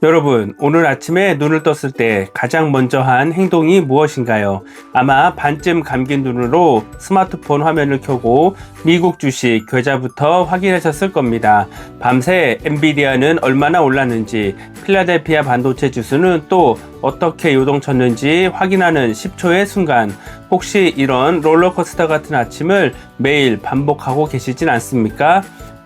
여러분, 오늘 아침에 눈을 떴을 때 가장 먼저 한 행동이 무엇인가요? 아마 반쯤 감긴 눈으로 스마트폰 화면을 켜고 미국 주식 계좌부터 확인하셨을 겁니다. 밤새 엔비디아는 얼마나 올랐는지, 필라델피아 반도체 지수는 또 어떻게 요동쳤는지 확인하는 10초의 순간, 혹시 이런 롤러코스터 같은 아침을 매일 반복하고 계시진 않습니까?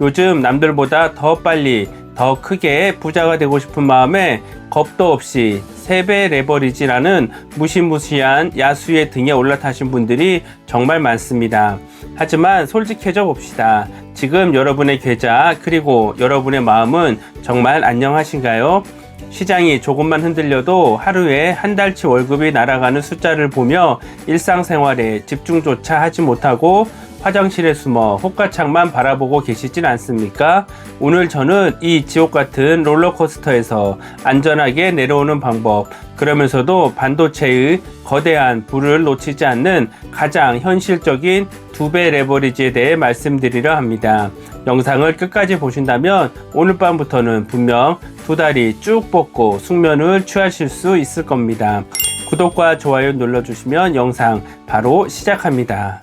요즘 남들보다 더 빨리 더 크게 부자가 되고 싶은 마음에 겁도 없이 3배 레버리지라는 무시무시한 야수의 등에 올라타신 분들이 정말 많습니다. 하지만 솔직해져 봅시다. 지금 여러분의 계좌 그리고 여러분의 마음은 정말 안녕하신가요? 시장이 조금만 흔들려도 하루에 한 달치 월급이 날아가는 숫자를 보며 일상생활에 집중조차 하지 못하고 화장실에 숨어 호가창만 바라보고 계시진 않습니까? 오늘 저는 이 지옥같은 롤러코스터에서 안전하게 내려오는 방법, 그러면서도 반도체의 거대한 불을 놓치지 않는 가장 현실적인 2배 레버리지에 대해 말씀드리려 합니다. 영상을 끝까지 보신다면 오늘 밤부터는 분명 2다리 쭉 뻗고 숙면을 취하실 수 있을 겁니다. 구독과 좋아요 눌러주시면 영상 바로 시작합니다.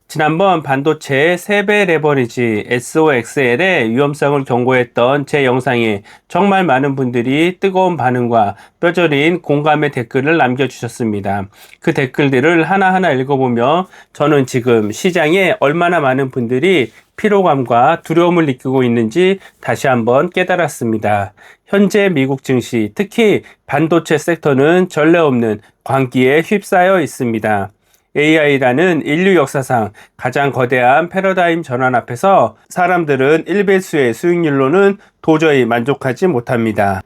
지난번 반도체 3배 레버리지 SOXL의 위험성을 경고했던 제 영상에 정말 많은 분들이 뜨거운 반응과 뼈저린 공감의 댓글을 남겨주셨습니다. 그 댓글들을 하나하나 읽어보며 저는 지금 시장에 얼마나 많은 분들이 피로감과 두려움을 느끼고 있는지 다시 한번 깨달았습니다. 현재 미국 증시, 특히 반도체 섹터는 전례 없는 광기에 휩싸여 있습니다. AI라는 인류 역사상 가장 거대한 패러다임 전환 앞에서 사람들은 1배수의 수익률로는 도저히 만족하지 못합니다.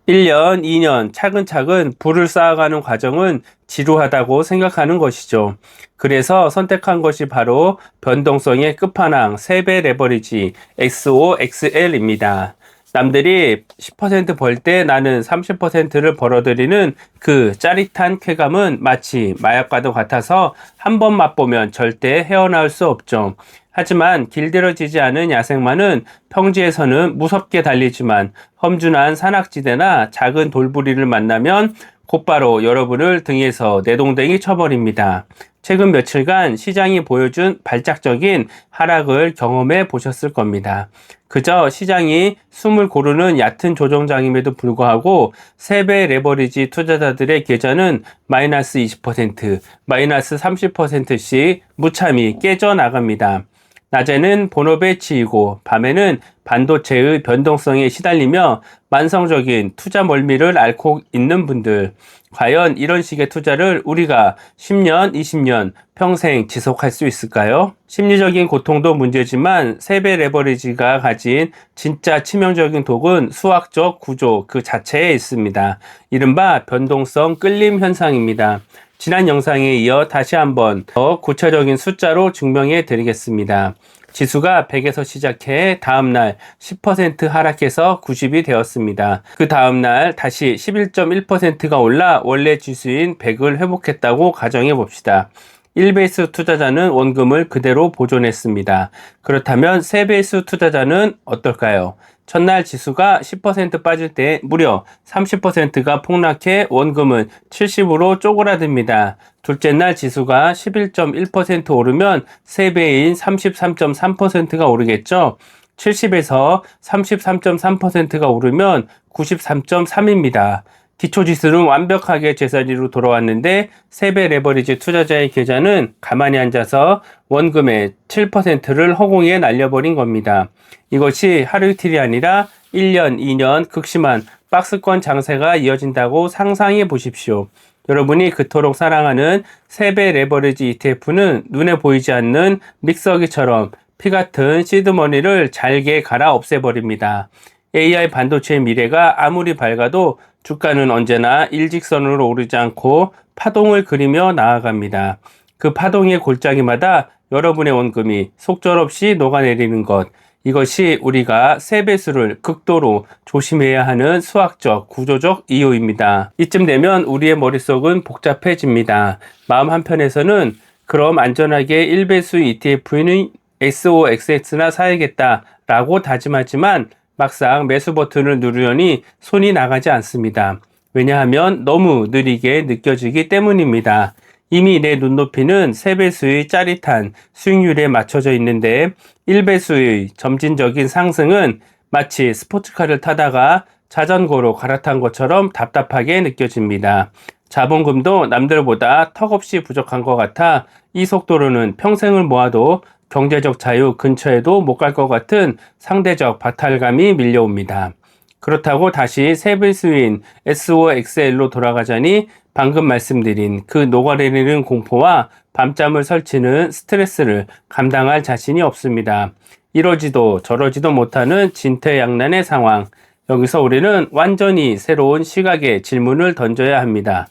1년, 2년 차근차근 부를 쌓아가는 과정은 지루하다고 생각하는 것이죠. 그래서 선택한 것이 바로 변동성의 끝판왕 3배 레버리지 XOXL입니다. 남들이 10% 벌 때 나는 30%를 벌어들이는 그 짜릿한 쾌감은 마치 마약과도 같아서 한 번 맛보면 절대 헤어나올 수 없죠. 하지만 길들여지지 않은 야생마는 평지에서는 무섭게 달리지만 험준한 산악지대나 작은 돌부리를 만나면 곧바로 여러분을 등에서 내동댕이 쳐버립니다. 최근 며칠간 시장이 보여준 발작적인 하락을 경험해 보셨을 겁니다. 그저 시장이 숨을 고르는 얕은 조정장임에도 불구하고 3배 레버리지 투자자들의 계좌는 마이너스 20%, 마이너스 30%씩 무참히 깨져나갑니다. 낮에는 본업에 치이고 밤에는 반도체의 변동성에 시달리며 만성적인 투자 멀미를 앓고 있는 분들, 과연 이런 식의 투자를 우리가 10년, 20년 평생 지속할 수 있을까요? 심리적인 고통도 문제지만 3배 레버리지가 가진 진짜 치명적인 독은 수학적 구조 그 자체에 있습니다. 이른바 변동성 끌림 현상입니다. 지난 영상에 이어 다시 한번 더 구체적인 숫자로 증명해 드리겠습니다. 지수가 100에서 시작해 다음날 10% 하락해서 90이 되었습니다. 그 다음날 다시 11.1%가 올라 원래 지수인 100을 회복했다고 가정해 봅시다. 1배수 투자자는 원금을 그대로 보존했습니다. 그렇다면 3배수 투자자는 어떨까요? 첫날 지수가 10% 빠질 때 무려 30%가 폭락해 원금은 70으로 쪼그라듭니다. 둘째 날 지수가 11.1% 오르면 3배인 33.3%가 오르겠죠. 70에서 33.3%가 오르면 93.3입니다. 기초지수는 완벽하게 제자리로 돌아왔는데 3배 레버리지 투자자의 계좌는 가만히 앉아서 원금의 7%를 허공에 날려버린 겁니다. 이것이 하루 이틀이 아니라 1년, 2년 극심한 박스권 장세가 이어진다고 상상해 보십시오. 여러분이 그토록 사랑하는 3배 레버리지 ETF는 눈에 보이지 않는 믹서기처럼 피 같은 시드머니를 잘게 갈아 없애버립니다. AI 반도체의 미래가 아무리 밝아도 주가는 언제나 일직선으로 오르지 않고 파동을 그리며 나아갑니다. 그 파동의 골짜기마다 여러분의 원금이 속절없이 녹아내리는 것, 이것이 우리가 3배수를 극도로 조심해야 하는 수학적, 구조적 이유입니다. 이쯤 되면 우리의 머릿속은 복잡해집니다. 마음 한편에서는 그럼 안전하게 1배수 ETF는 SOXX나 사야겠다 라고 다짐하지만 막상 매수 버튼을 누르려니 손이 나가지 않습니다. 왜냐하면 너무 느리게 느껴지기 때문입니다. 이미 내 눈높이는 3배수의 짜릿한 수익률에 맞춰져 있는데 1배수의 점진적인 상승은 마치 스포츠카를 타다가 자전거로 갈아탄 것처럼 답답하게 느껴집니다. 자본금도 남들보다 턱없이 부족한 것 같아 이 속도로는 평생을 모아도 경제적 자유 근처에도 못 갈 것 같은 상대적 박탈감이 밀려옵니다. 그렇다고 다시 3배수인 SOXL로 돌아가자니 방금 말씀드린 그 녹아내리는 공포와 밤잠을 설치는 스트레스를 감당할 자신이 없습니다. 이러지도 저러지도 못하는 진퇴양난의 상황. 여기서 우리는 완전히 새로운 시각의 질문을 던져야 합니다.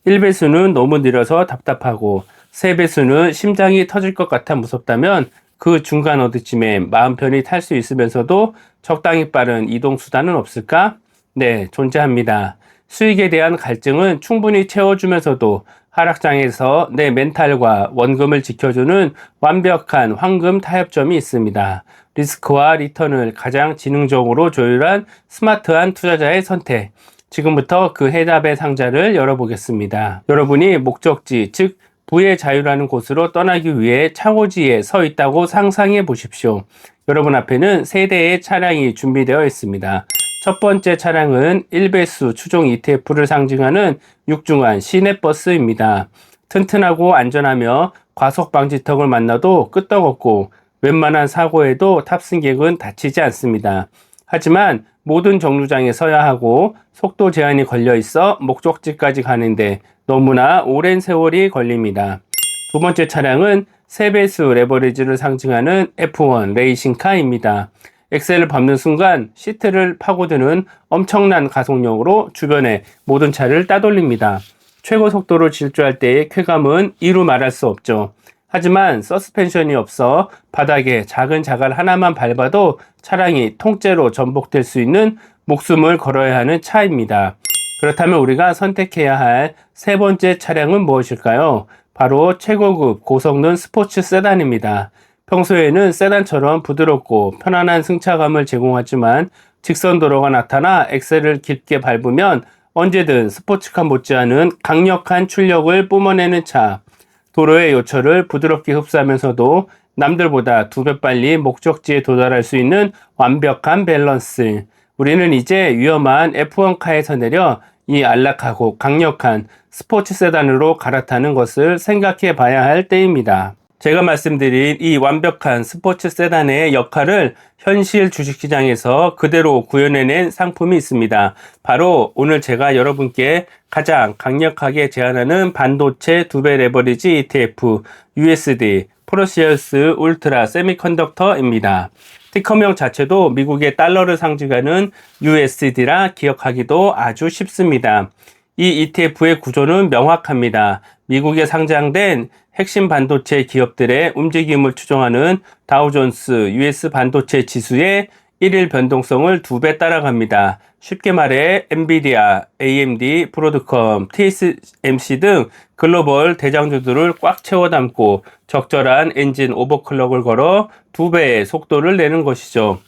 1배수는 너무 느려서 답답하고 3배수는 심장이 터질 것 같아 무섭다면 그 중간 어디쯤에 마음 편히 탈 수 있으면서도 적당히 빠른 이동 수단은 없을까? 네, 존재합니다. 수익에 대한 갈증은 충분히 채워주면서도 하락장에서 내 멘탈과 원금을 지켜주는 완벽한 황금 타협점이 있습니다. 리스크와 리턴을 가장 지능적으로 조율한 스마트한 투자자의 선택. 지금부터 그 해답의 상자를 열어보겠습니다. 여러분이 목적지, 즉 부의 자유라는 곳으로 떠나기 위해 창호지에 서 있다고 상상해 보십시오. 여러분 앞에는 3대의 차량이 준비되어 있습니다. 첫 번째 차량은 1배수 추종 ETF를 상징하는 육중한 시내버스입니다. 튼튼하고 안전하며 과속 방지턱을 만나도 끄떡없고 웬만한 사고에도 탑승객은 다치지 않습니다. 하지만 모든 정류장에 서야 하고 속도 제한이 걸려 있어 목적지까지 가는데 너무나 오랜 세월이 걸립니다. 두 번째 차량은 3배수 레버리지를 상징하는 F1 레이싱카입니다. 엑셀을 밟는 순간 시트를 파고드는 엄청난 가속력으로 주변의 모든 차를 따돌립니다. 최고 속도로 질주할 때의 쾌감은 이루 말할 수 없죠. 하지만 서스펜션이 없어 바닥에 작은 자갈 하나만 밟아도 차량이 통째로 전복될 수 있는 목숨을 걸어야 하는 차입니다. 그렇다면 우리가 선택해야 할 세 번째 차량은 무엇일까요? 바로 최고급 고성능 스포츠 세단입니다. 평소에는 세단처럼 부드럽고 편안한 승차감을 제공하지만 직선 도로가 나타나 엑셀을 깊게 밟으면 언제든 스포츠카 못지않은 강력한 출력을 뿜어내는 차. 도로의 요철을 부드럽게 흡수하면서도 남들보다 2배 빨리 목적지에 도달할 수 있는 완벽한 밸런스. 우리는 이제 위험한 F1카에서 내려 이 안락하고 강력한 스포츠 세단으로 갈아타는 것을 생각해 봐야 할 때입니다. 제가 말씀드린 이 완벽한 스포츠 세단의 역할을 현실 주식시장에서 그대로 구현해낸 상품이 있습니다. 바로 오늘 제가 여러분께 가장 강력하게 제안하는 반도체 2배 레버리지 ETF USD 프로시어스 울트라 세미컨덕터입니다. 티커명 자체도 미국의 달러를 상징하는 USD라 기억하기도 아주 쉽습니다. 이 ETF의 구조는 명확합니다. 미국에 상장된 핵심 반도체 기업들의 움직임을 추정하는 다우존스 US 반도체 지수의 1일 변동성을 2배 따라갑니다. 쉽게 말해 엔비디아, AMD, 브로드컴, TSMC 등 글로벌 대장주들을 꽉 채워 담고 적절한 엔진 오버클럭을 걸어 2배의 속도를 내는 것이죠.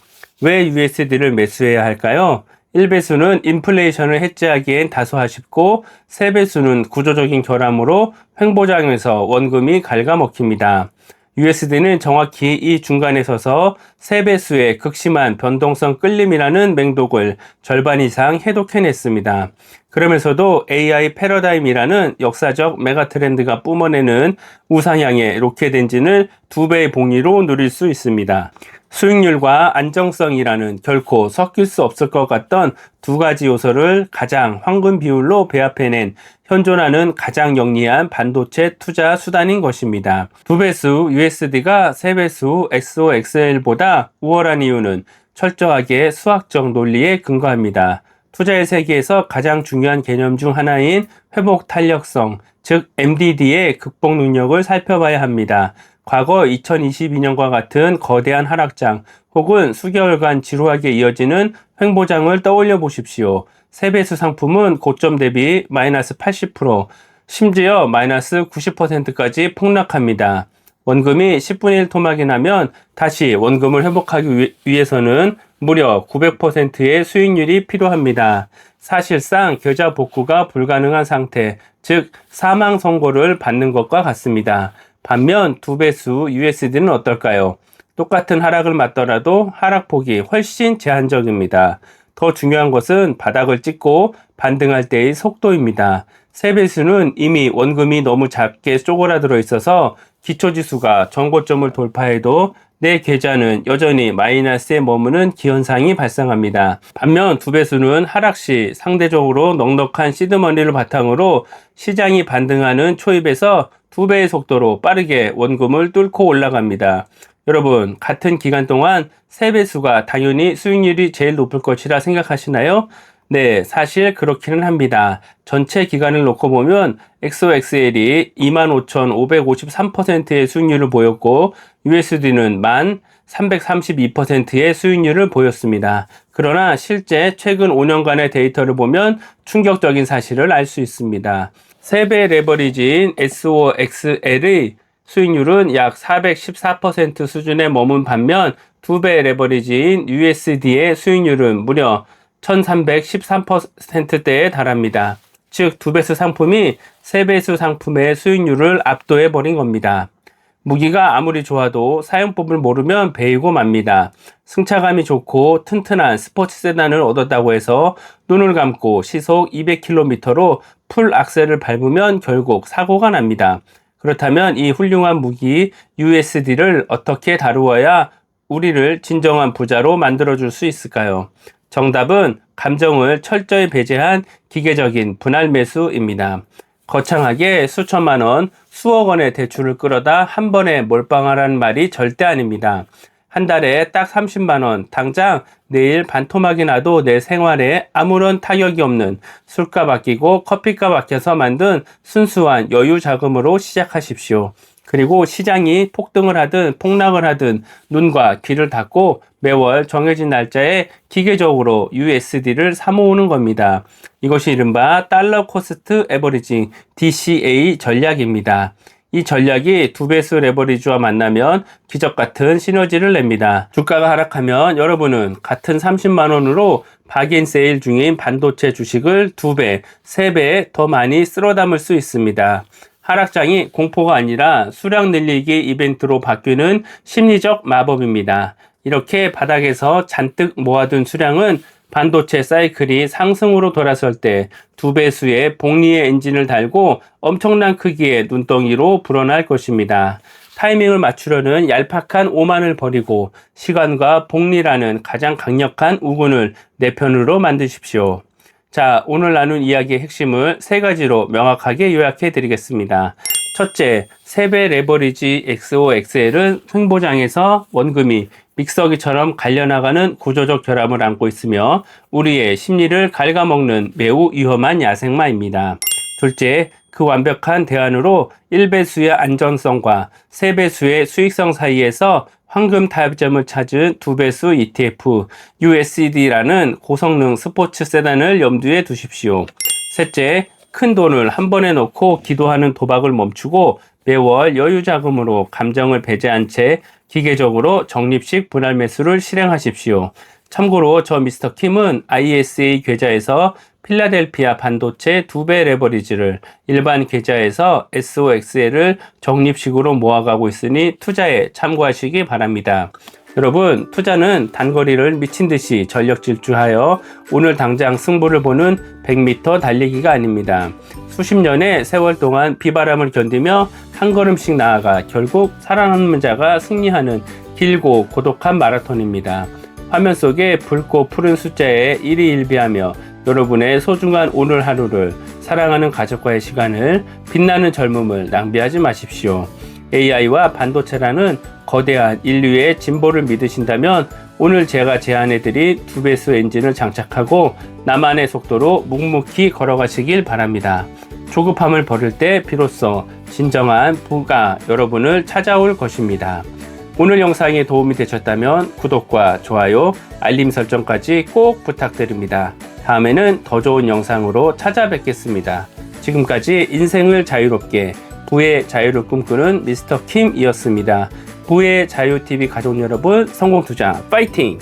왜 USD를 매수해야 할까요? 1배수는 인플레이션을 해지하기엔 다소 아쉽고 3배수는 구조적인 결함으로 횡보장에서 원금이 갉아먹힙니다. USD는 정확히 이 중간에 서서 3배수의 극심한 변동성 끌림이라는 맹독을 절반 이상 해독해냈습니다. 그러면서도 AI 패러다임이라는 역사적 메가트렌드가 뿜어내는 우상향의 로켓 엔진을 2배의 봉리로 누릴 수 있습니다. 수익률과 안정성이라는 결코 섞일 수 없을 것 같던 두 가지 요소를 가장 황금 비율로 배합해낸 현존하는 가장 영리한 반도체 투자 수단인 것입니다. 2배수 USD가 3배수 XOXL보다 우월한 이유는 철저하게 수학적 논리에 근거합니다. 투자의 세계에서 가장 중요한 개념 중 하나인 회복 탄력성, 즉 MDD의 극복 능력을 살펴봐야 합니다. 과거 2022년과 같은 거대한 하락장 혹은 수개월간 지루하게 이어지는 횡보장을 떠올려 보십시오. 3배수 상품은 고점 대비 마이너스 80%, 심지어 마이너스 90%까지 폭락합니다. 원금이 10분의 1 토막이 나면 다시 원금을 회복하기 위해서는 무려 900%의 수익률이 필요합니다. 사실상 계좌 복구가 불가능한 상태, 즉 사망 선고를 받는 것과 같습니다. 반면 두 배수 USD는 어떨까요? 똑같은 하락을 맞더라도 하락폭이 훨씬 제한적입니다. 더 중요한 것은 바닥을 찍고 반등할 때의 속도입니다. 세 배수는 이미 원금이 너무 작게 쪼그라들어 있어서 기초지수가 전고점을 돌파해도 내 계좌는 여전히 마이너스에 머무는 기현상이 발생합니다. 반면 두 배수는 하락 시 상대적으로 넉넉한 시드머니를 바탕으로 시장이 반등하는 초입에서 2배의 속도로 빠르게 원금을 뚫고 올라갑니다. 여러분, 같은 기간 동안 세 배수가 당연히 수익률이 제일 높을 것이라 생각하시나요? 네, 사실 그렇기는 합니다. 전체 기간을 놓고 보면 XOXL이 25,553%의 수익률을 보였고 USD는 1,332%의 수익률을 보였습니다. 그러나 실제 최근 5년간의 데이터를 보면 충격적인 사실을 알 수 있습니다. 3배 레버리지인 SOXL의 수익률은 약 414% 수준에 머문 반면 2배 레버리지인 USD의 수익률은 무려 1313%대에 달합니다. 즉, 두 배수 상품이 세 배수 상품의 수익률을 압도해 버린 겁니다. 무기가 아무리 좋아도 사용법을 모르면 베이고 맙니다. 승차감이 좋고 튼튼한 스포츠 세단을 얻었다고 해서 눈을 감고 시속 200km로 풀 악셀을 밟으면 결국 사고가 납니다. 그렇다면 이 훌륭한 무기 USD를 어떻게 다루어야 우리를 진정한 부자로 만들어줄 수 있을까요? 정답은 감정을 철저히 배제한 기계적인 분할 매수입니다. 거창하게 수천만 원, 수억 원의 대출을 끌어다 한 번에 몰빵하라는 말이 절대 아닙니다. 한 달에 딱 30만 원, 당장 내일 반토막이 나도 내 생활에 아무런 타격이 없는 술값 아끼고 커피값 아껴서 만든 순수한 여유 자금으로 시작하십시오. 그리고 시장이 폭등을 하든 폭락을 하든 눈과 귀를 닫고 매월 정해진 날짜에 기계적으로 USD를 사모으는 겁니다. 이것이 이른바 달러 코스트 에버리징 DCA 전략입니다. 이 전략이 두 배수 레버리지와 만나면 기적같은 시너지를 냅니다. 주가가 하락하면 여러분은 같은 30만 원으로 박인 세일 중인 반도체 주식을 2배, 3배 더 많이 쓸어 담을 수 있습니다. 하락장이 공포가 아니라 수량 늘리기 이벤트로 바뀌는 심리적 마법입니다. 이렇게 바닥에서 잔뜩 모아둔 수량은 반도체 사이클이 상승으로 돌아설 때 두 배수의 복리의 엔진을 달고 엄청난 크기의 눈덩이로 불어날 것입니다. 타이밍을 맞추려는 얄팍한 오만을 버리고 시간과 복리라는 가장 강력한 우군을 내 편으로 만드십시오. 자, 오늘 나눈 이야기의 핵심을 세 가지로 명확하게 요약해 드리겠습니다. 첫째, 3배 레버리지 XOXL은 횡보장에서 원금이 믹서기처럼 갈려나가는 구조적 결함을 안고 있으며 우리의 심리를 갉아먹는 매우 위험한 야생마입니다. 둘째, 그 완벽한 대안으로 1배수의 안전성과 3배수의 수익성 사이에서 황금 타협점을 찾은 2배수 ETF USD라는 고성능 스포츠 세단을 염두에 두십시오. 셋째, 큰 돈을 한 번에 넣고 기도하는 도박을 멈추고 매월 여유 자금으로 감정을 배제한 채 기계적으로 적립식 분할 매수를 실행하십시오. 참고로 저 미스터 킴은 ISA 계좌에서 필라델피아 반도체 2배 레버리지를 일반 계좌에서 SOXL을 적립식으로 모아가고 있으니 투자에 참고하시기 바랍니다. 여러분, 투자는 단거리를 미친듯이 전력 질주하여 오늘 당장 승부를 보는 100m 달리기가 아닙니다. 수십 년의 세월 동안 비바람을 견디며 한 걸음씩 나아가 결국 살아남는 자가 승리하는 길고 고독한 마라톤입니다. 화면 속에 붉고 푸른 숫자에 일희일비하며 여러분의 소중한 오늘 하루를 사랑하는 가족과의 시간을 빛나는 젊음을 낭비하지 마십시오. AI와 반도체라는 거대한 인류의 진보를 믿으신다면 오늘 제가 제안해드린 2배수 엔진을 장착하고 나만의 속도로 묵묵히 걸어가시길 바랍니다. 조급함을 버릴 때 비로소 진정한 부가 여러분을 찾아올 것입니다. 오늘 영상이 도움이 되셨다면 구독과 좋아요, 알림 설정까지 꼭 부탁드립니다. 다음에는 더 좋은 영상으로 찾아뵙겠습니다. 지금까지 인생을 자유롭게 부의 자유를 꿈꾸는 미스터 킴이었습니다. 부의 자유TV 가족 여러분, 성공투자 파이팅!